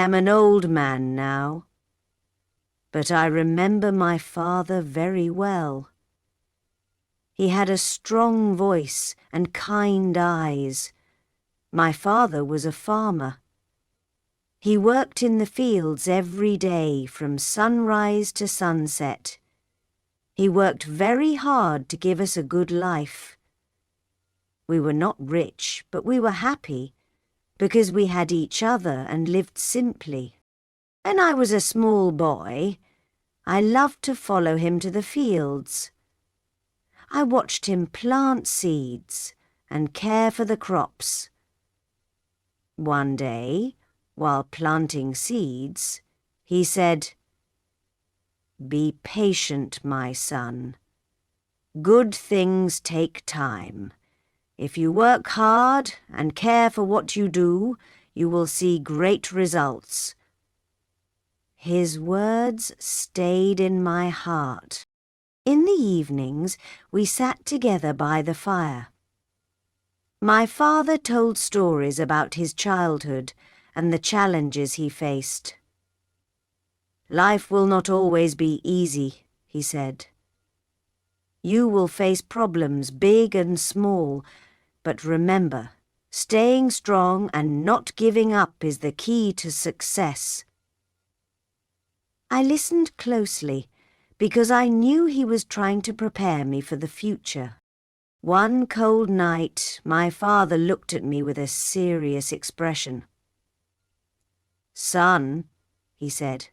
am an old man now, but I remember my father very well. He had a strong voice and kind eyes. My father was a farmer. He worked in the fields every day from sunrise to sunset. He worked very hard to give us a good life. We were not rich, but we were happy because we had each other and lived simply. When I was a small boy, I loved to follow him to the fields. I watched him plant seeds and care for the crops. One day, while planting seeds, he said, "Be patient, my son. Good things take time. If you work hard and care for what you do, you will see great results." His words stayed in my heart. In the evenings, we sat together by the fire. My father told stories about his childhood and the challenges he faced. "Life will not always be easy," he said. "You will face problems big and small, but remember, staying strong and not giving up is the key to success." I listened closely because I knew he was trying to prepare me for the future. One cold night, my father looked at me with a serious expression. "Son," he said,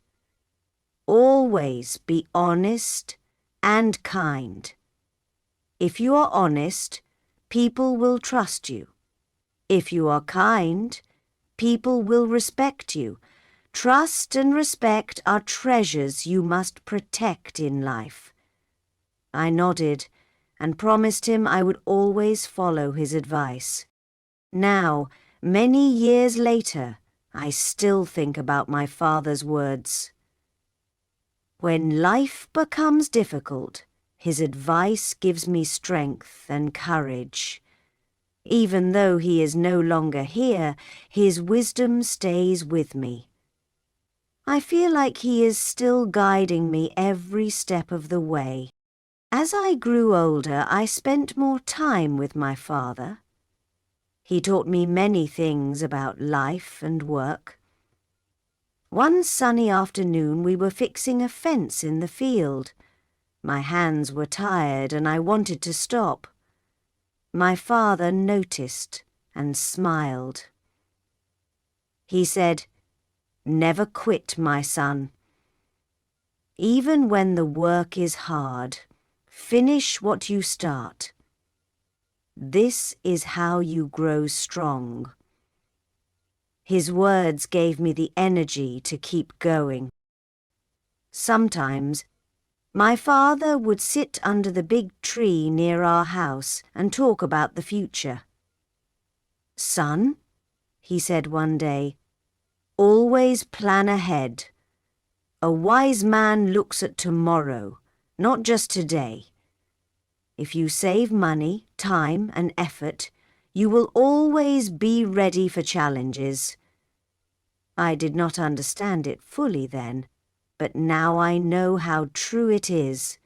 "always be honest and kind. If you are honest, people will trust you. If you are kind, people will respect you. Trust and respect are treasures you must protect in life." I nodded and promised him I would always follow his advice. Now, many years later, I still think about my father's words. When life becomes difficult, his advice gives me strength and courage. Even though he is no longer here, his wisdom stays with me. I feel like he is still guiding me every step of the way. As I grew older, I spent more time with my father. He taught me many things about life and work. One sunny afternoon, we were fixing a fence in the field. My hands were tired and I wanted to stop. My father noticed and smiled. He said, "Never quit, my son. Even when the work is hard, finish what you start. This is how you grow strong." His words gave me the energy to keep going. Sometimes, my father would sit under the big tree near our house and talk about the future. "Son," he said one day, "always plan ahead. A wise man looks at tomorrow, not just today. If you save money, time, and effort, you will always be ready for challenges." I did not understand it fully then, but now I know how true it is.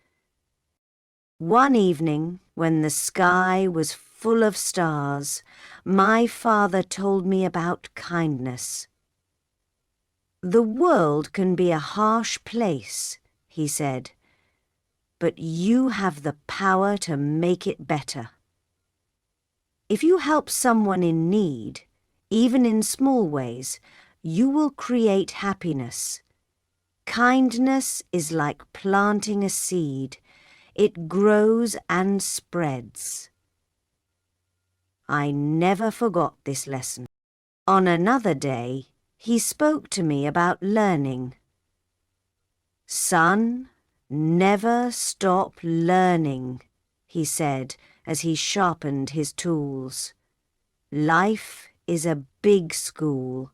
One evening, when the sky was full of stars, my father told me about kindness. "The world can be a harsh place," he said, "but you have the power to make it better. If you help someone in need, even in small ways, you will create happiness. Kindness is like planting a seed. It grows and spreads." I never forgot this lesson. On another day, he spoke to me about learning. "Son, never stop learning," he said as he sharpened his tools. "Life is a big school.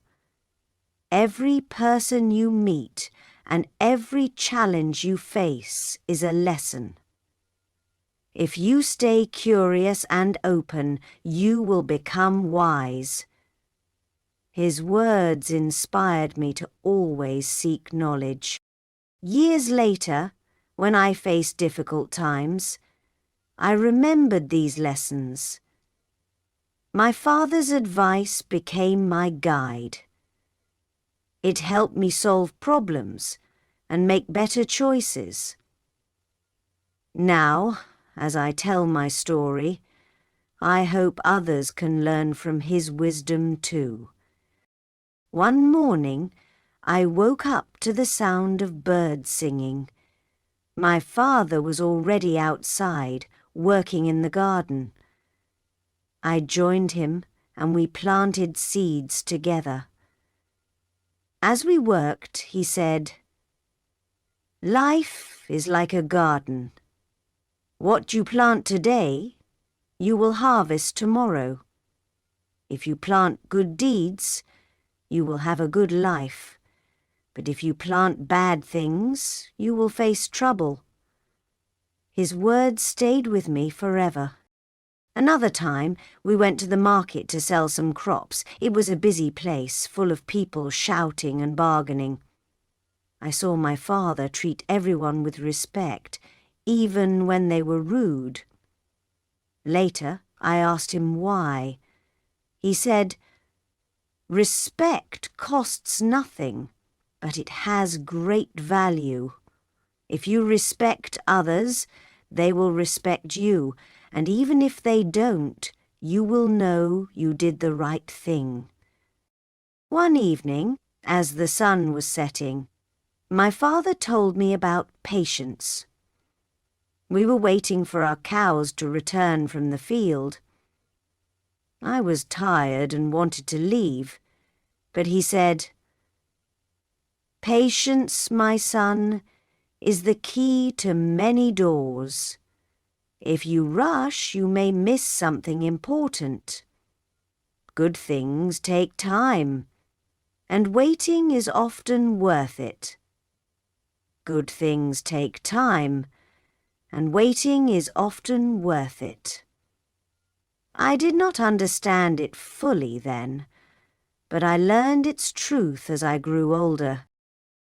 Every person you meet and every challenge you face is a lesson. If you stay curious and open, you will become wise. His words inspired me to always seek knowledge. Years later, when I faced difficult times, I remembered these lessons. My father's advice became my guide. It helped me solve problems and make better choices. Now, as I tell my story, I hope others can learn from his wisdom too. One morning, I woke up to the sound of birds singing. My father was already outside, working in the garden. I joined him and we planted seeds together. As we worked, he said, "Life is like a garden. What you plant today, you will harvest tomorrow. If you plant good deeds, you will have a good life. But if you plant bad things, you will face trouble." His words stayed with me forever. Another time, we went to the market to sell some crops. It was a busy place, full of people shouting and bargaining. I saw my father treat everyone with respect, even when they were rude. Later, I asked him why. He said, "Respect costs nothing, but it has great value. If you respect others, they will respect you, and even if they don't, you will know you did the right thing." One evening, as the sun was setting, my father told me about patience. We were waiting for our cows to return from the field. I was tired and wanted to leave, but he said, "Patience, my son, is the key to many doors. If you rush, you may miss something important. Good things take time, and waiting is often worth it. Good things take time, and waiting is often worth it." I did not understand it fully then, but I learned its truth as I grew older.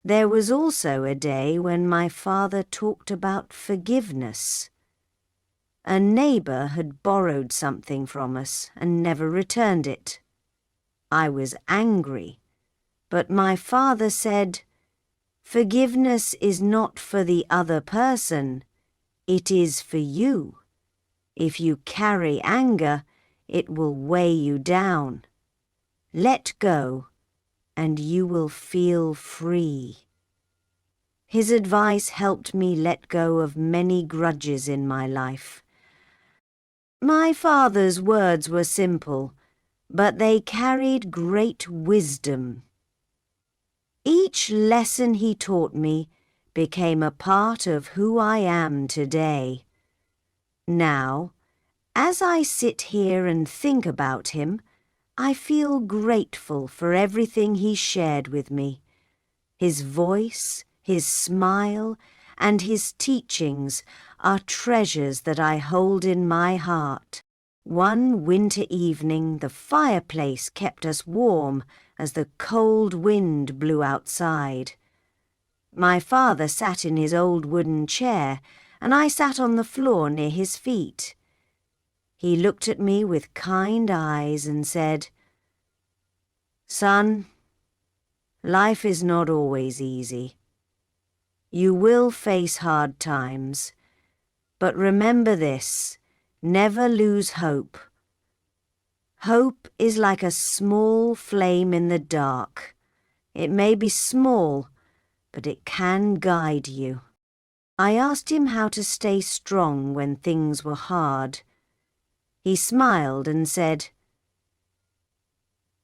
There was also a day when my father talked about forgiveness. A neighbour had borrowed something from us and never returned it. I was angry, but my father said, "Forgiveness is not for the other person, it is for you. If you carry anger, it will weigh you down. Let go, and you will feel free." His advice helped me let go of many grudges in my life. My father's words were simple, but they carried great wisdom. Each lesson he taught me became a part of who I am today. Now, as I sit here and think about him, I feel grateful for everything he shared with me. His voice, his smile, and his teachings are treasures that I hold in my heart. One winter evening, the fireplace kept us warm as the cold wind blew outside. My father sat in his old wooden chair, and I sat on the floor near his feet. He looked at me with kind eyes and said, "Son, life is not always easy. You will face hard times, but remember this, never lose hope. Hope is like a small flame in the dark. It may be small, but it can guide you." I asked him how to stay strong when things were hard. He smiled and said,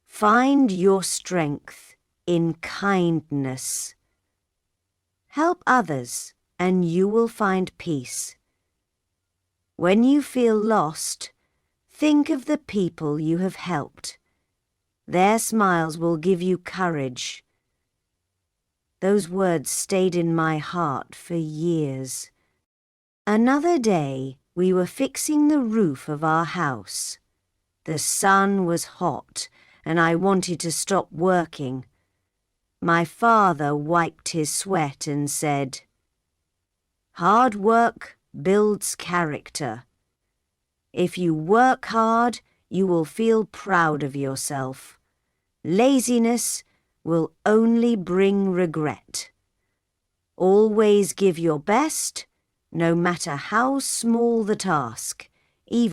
"Find your strength in kindness. Help others and you will find peace. When you feel lost, think of the people you have helped. Their smiles will give you courage." Those words stayed in my heart for years. Another day, we were fixing the roof of our house. The sun was hot, and I wanted to stop working. My father wiped his sweat and said, "Hard work builds character. If you work hard, you will feel proud of yourself. Laziness will only bring regret. Always give your best, no matter how small the task." Even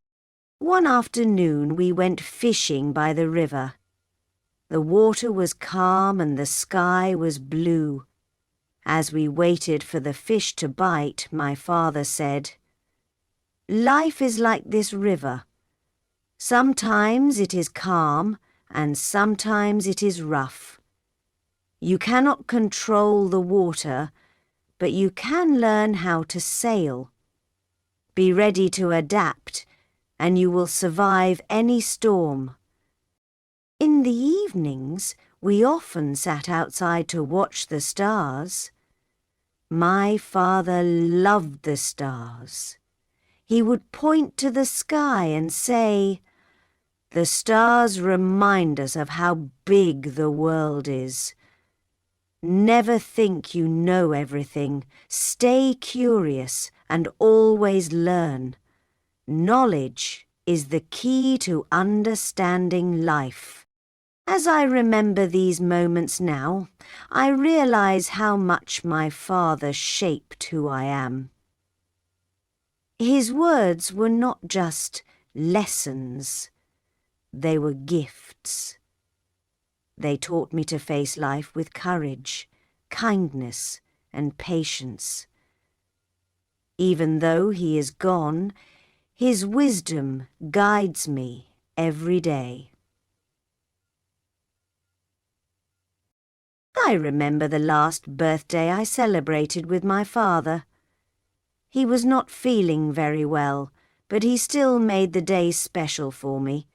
one afternoon we went fishing by the river. The water was calm and the sky was blue. As we waited for the fish to bite, my father said, "Life is like this river. Sometimes it is calm and sometimes it is rough. You cannot control the water, but you can learn how to sail. Be ready to adapt, and you will survive any storm." In the evenings, we often sat outside to watch the stars. My father loved the stars. He would point to the sky and say, "The stars remind us of how big the world is. Never think you know everything. Stay curious and always learn. Knowledge is the key to understanding life." As I remember these moments now, I realize how much my father shaped who I am. His words were not just lessons, they were gifts. They taught me to face life with courage, kindness, and patience. Even though he is gone, his wisdom guides me every day. I remember the last birthday I celebrated with my father. He was not feeling very well, but he still made the day special for me.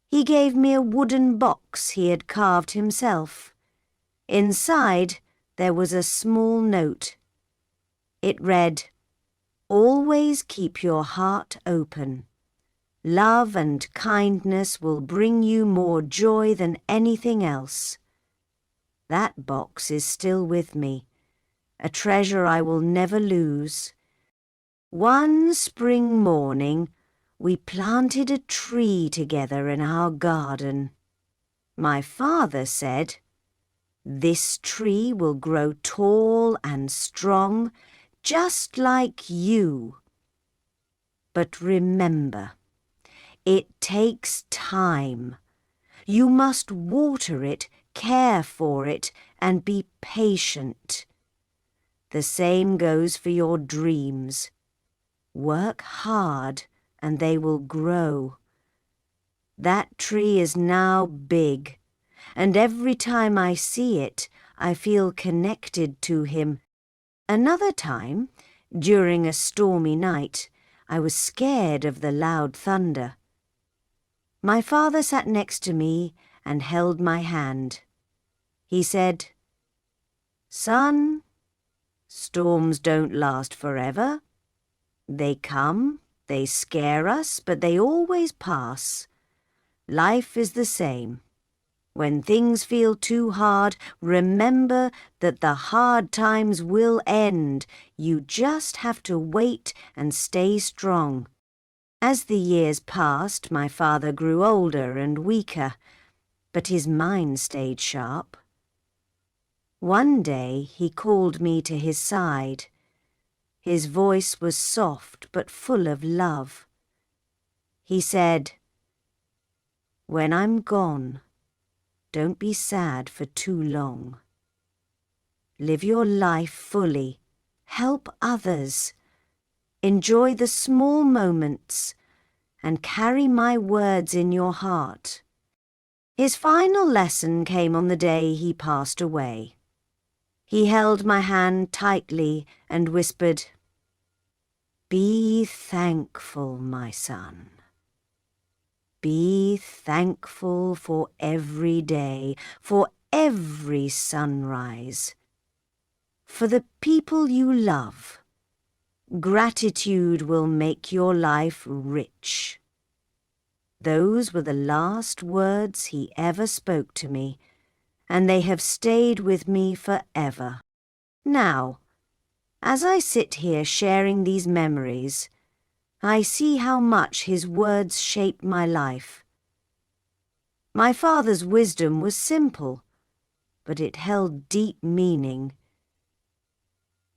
He gave me a wooden box he had carved himself. Inside there was a small note. It read, "Always keep your heart open. Love and kindness will bring you more joy than anything else." That box is still with me, a treasure I will never lose. One spring morning, we planted a tree together in our garden. My father said, "This tree will grow tall and strong, just like you. But remember, it takes time. You must water it, care for it, and be patient. The same goes for your dreams. Work hard and they will grow." That tree is now big, and every time I see it, I feel connected to him. Another time, during a stormy night, I was scared of the loud thunder. My father sat next to me and held my hand. He said, "Son, storms don't last forever. They come, they scare us, but they always pass. Life is the same. When things feel too hard, remember that the hard times will end. You just have to wait and stay strong." As the years passed, my father grew older and weaker, but his mind stayed sharp. One day he called me to his side. His voice was soft but full of love. He said, "When I'm gone, don't be sad for too long. Live your life fully. Help others. Enjoy the small moments and carry my words in your heart." His final lesson came on the day he passed away. He held my hand tightly and whispered, "Be thankful, my son. Be thankful for every day, for every sunrise, for the people you love. Gratitude will make your life rich." Those were the last words he ever spoke to me, and they have stayed with me forever. Now, as I sit here sharing these memories, I see how much his words shaped my life. My father's wisdom was simple, but it held deep meaning.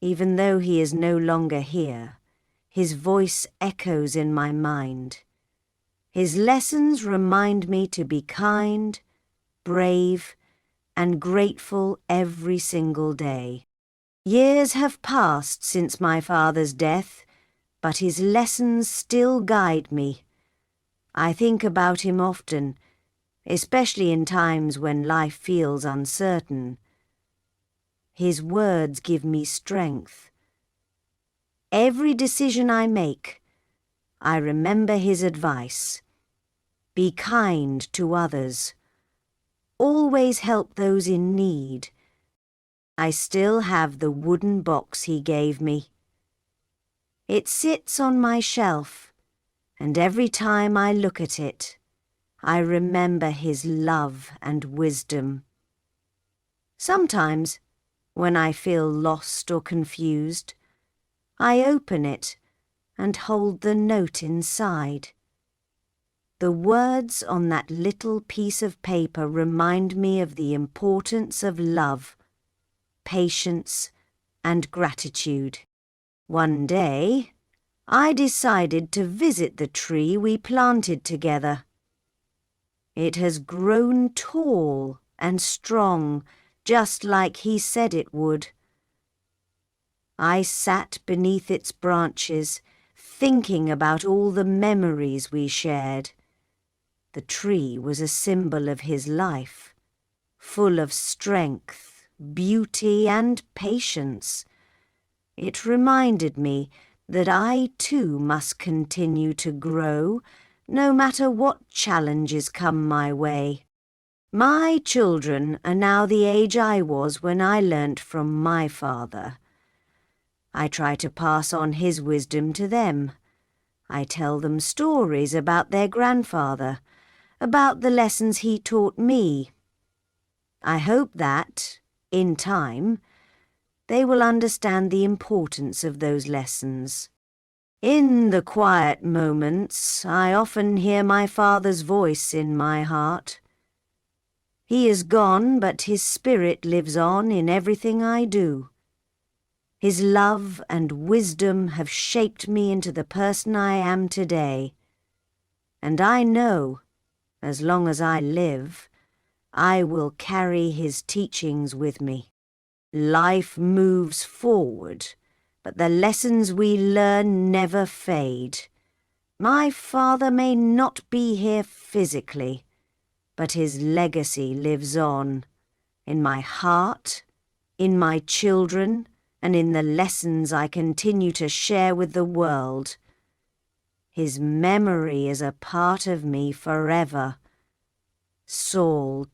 Even though he is no longer here, his voice echoes in my mind. His lessons remind me to be kind, brave, and grateful every single day. Years have passed since my father's death, but his lessons still guide me. I think about him often, especially in times when life feels uncertain. His words give me strength. Every decision I make, I remember his advice. Be kind to others. Always help those in need. I still have the wooden box he gave me. It sits on my shelf, and every time I look at it, I remember his love and wisdom. Sometimes, when I feel lost or confused, I open it and hold the note inside. The words on that little piece of paper remind me of the importance of love, patience, and gratitude. One day, I decided to visit the tree we planted together. It has grown tall and strong, just like he said it would. I sat beneath its branches, thinking about all the memories we shared. The tree was a symbol of his life, full of strength, beauty, and patience. It reminded me that I too must continue to grow, no matter what challenges come my way. My children are now the age I was when I learnt from my father. I try to pass on his wisdom to them. I tell them stories about their grandfather, about the lessons he taught me. I hope that, in time, they will understand the importance of those lessons. In the quiet moments, I often hear my father's voice in my heart. He is gone, but his spirit lives on in everything I do. His love and wisdom have shaped me into the person I am today. And I know, as long as I live, I will carry his teachings with me. Life moves forward, but the lessons we learn never fade. My father may not be here physically, but his legacy lives on, in my heart, in my children, and in the lessons I continue to share with the world. His memory is a part of me forever. Saul